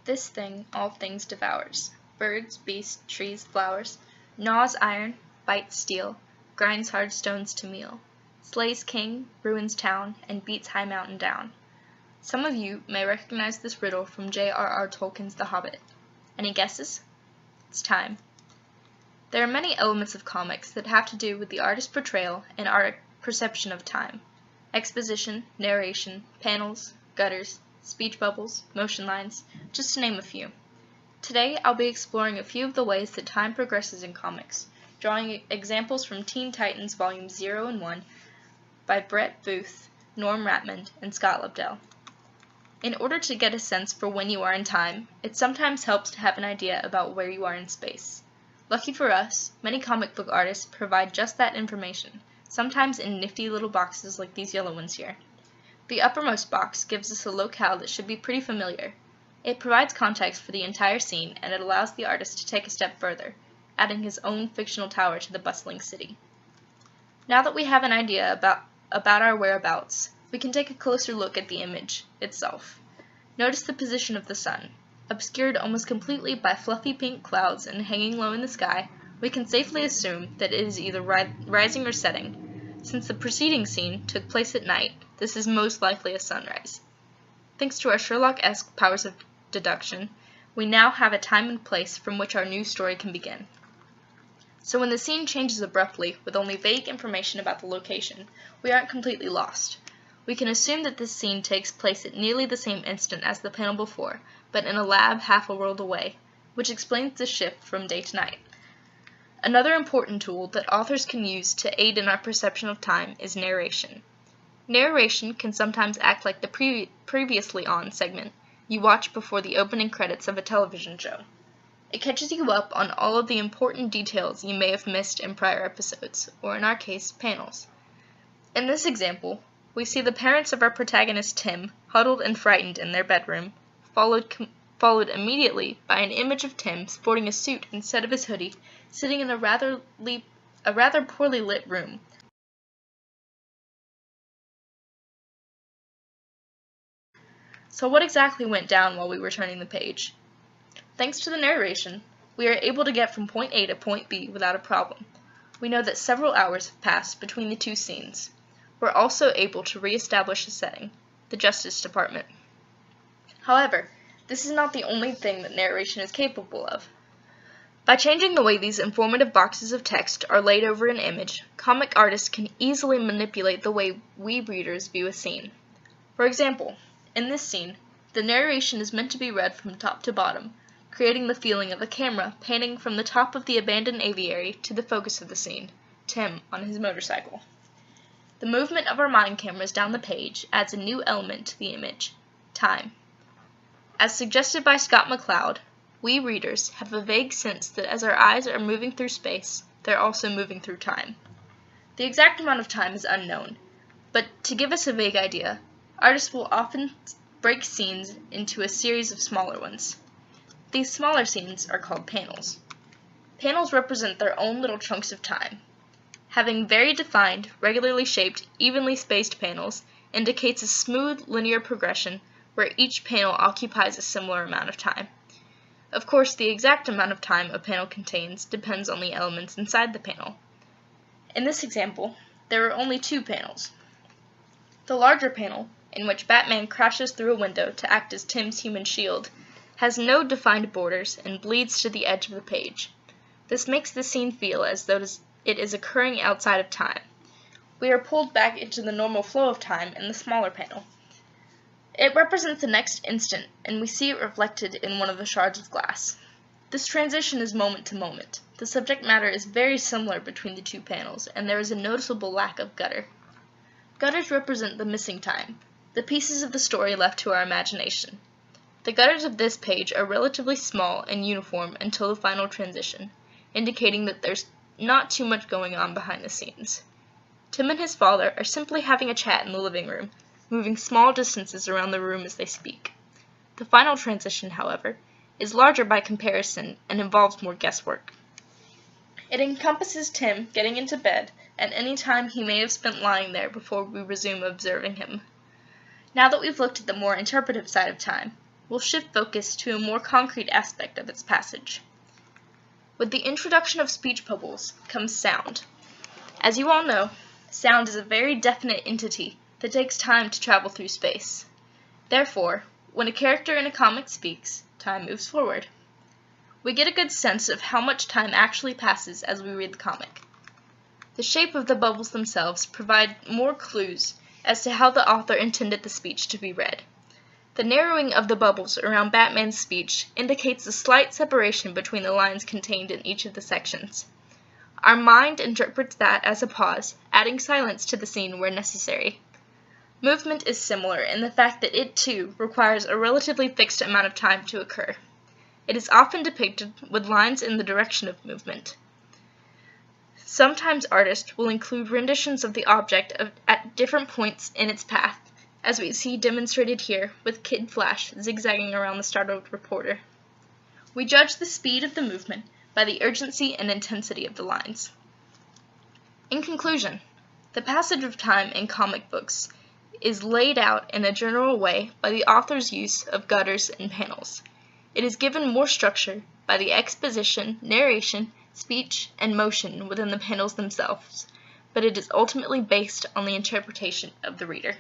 This thing all things devours, birds, beasts, trees, flowers, gnaws iron, bites steel, grinds hard stones to meal, slays king, ruins town, and beats high mountain down. Some of you may recognize this riddle from J.R.R. Tolkien's The Hobbit. Any guesses? It's time. There are many elements of comics that have to do with the artist's portrayal and our perception of time. Exposition, narration, panels, gutters, speech bubbles, motion lines, just to name a few. Today I'll be exploring a few of the ways that time progresses in comics, drawing examples from Teen Titans Volumes 0 and 1 by Brett Booth, Norm Ratmond, and Scott Lobdell. In order to get a sense for when you are in time, it sometimes helps to have an idea about where you are in space. Lucky for us, many comic book artists provide just that information, sometimes in nifty little boxes like these yellow ones here. The uppermost box gives us a locale that should be pretty familiar. It provides context for the entire scene, and it allows the artist to take a step further, adding his own fictional tower to the bustling city. Now that we have an idea about our whereabouts, we can take a closer look at the image itself. Notice the position of the sun. Obscured almost completely by fluffy pink clouds and hanging low in the sky, we can safely assume that it is either rising or setting. Since the preceding scene took place at night, this is most likely a sunrise. Thanks to our Sherlock-esque powers of deduction, we now have a time and place from which our new story can begin. So when the scene changes abruptly with only vague information about the location, we aren't completely lost. We can assume that this scene takes place at nearly the same instant as the panel before, but in a lab half a world away, which explains the shift from day to night. Another important tool that authors can use to aid in our perception of time is narration. Narration can sometimes act like the previously on segment you watch before the opening credits of a television show. It catches you up on all of the important details you may have missed in prior episodes, or in our case, panels. In this example, we see the parents of our protagonist Tim huddled and frightened in their bedroom, followed immediately by an image of Tim sporting a suit instead of his hoodie, sitting in a rather poorly lit room. So what exactly went down while we were turning the page? Thanks to the narration, we are able to get from point A to point B without a problem. We know that several hours have passed between the two scenes. We're also able to re-establish a setting, the Justice Department. However, this is not the only thing that narration is capable of. By changing the way these informative boxes of text are laid over an image, comic artists can easily manipulate the way we readers view a scene. For example, in this scene, the narration is meant to be read from top to bottom, creating the feeling of a camera panning from the top of the abandoned aviary to the focus of the scene, Tim on his motorcycle. The movement of our mind cameras down the page adds a new element to the image, time. As suggested by Scott McCloud, we readers have a vague sense that as our eyes are moving through space, they're also moving through time. The exact amount of time is unknown, but to give us a vague idea, artists will often break scenes into a series of smaller ones. These smaller scenes are called panels. Panels represent their own little chunks of time. Having very defined, regularly shaped, evenly spaced panels indicates a smooth, linear progression where each panel occupies a similar amount of time. Of course, the exact amount of time a panel contains depends on the elements inside the panel. In this example, there are only two panels. The larger panel, in which Batman crashes through a window to act as Tim's human shield, has no defined borders and bleeds to the edge of the page. This makes the scene feel as though it is occurring outside of time. We are pulled back into the normal flow of time in the smaller panel. It represents the next instant, and we see it reflected in one of the shards of glass. This transition is moment to moment. The subject matter is very similar between the two panels, and there is a noticeable lack of gutter. Gutters represent the missing time, the pieces of the story left to our imagination. The gutters of this page are relatively small and uniform until the final transition, indicating that there's not too much going on behind the scenes. Tim and his father are simply having a chat in the living room, moving small distances around the room as they speak. The final transition, however, is larger by comparison and involves more guesswork. It encompasses Tim getting into bed and any time he may have spent lying there before we resume observing him. Now that we've looked at the more interpretive side of time, we'll shift focus to a more concrete aspect of its passage. With the introduction of speech bubbles comes sound. As you all know, sound is a very definite entity that takes time to travel through space. Therefore, when a character in a comic speaks, time moves forward. We get a good sense of how much time actually passes as we read the comic. The shape of the bubbles themselves provide more clues as to how the author intended the speech to be read. The narrowing of the bubbles around Batman's speech indicates a slight separation between the lines contained in each of the sections. Our mind interprets that as a pause, adding silence to the scene where necessary. Movement is similar in the fact that it, too, requires a relatively fixed amount of time to occur. It is often depicted with lines in the direction of movement. Sometimes artists will include renditions of the object at different points in its path, as we see demonstrated here with Kid Flash zigzagging around the startled reporter. We judge the speed of the movement by the urgency and intensity of the lines. In conclusion, the passage of time in comic books is laid out in a general way by the author's use of gutters and panels. It is given more structure by the exposition, narration, speech, and motion within the panels themselves, but it is ultimately based on the interpretation of the reader.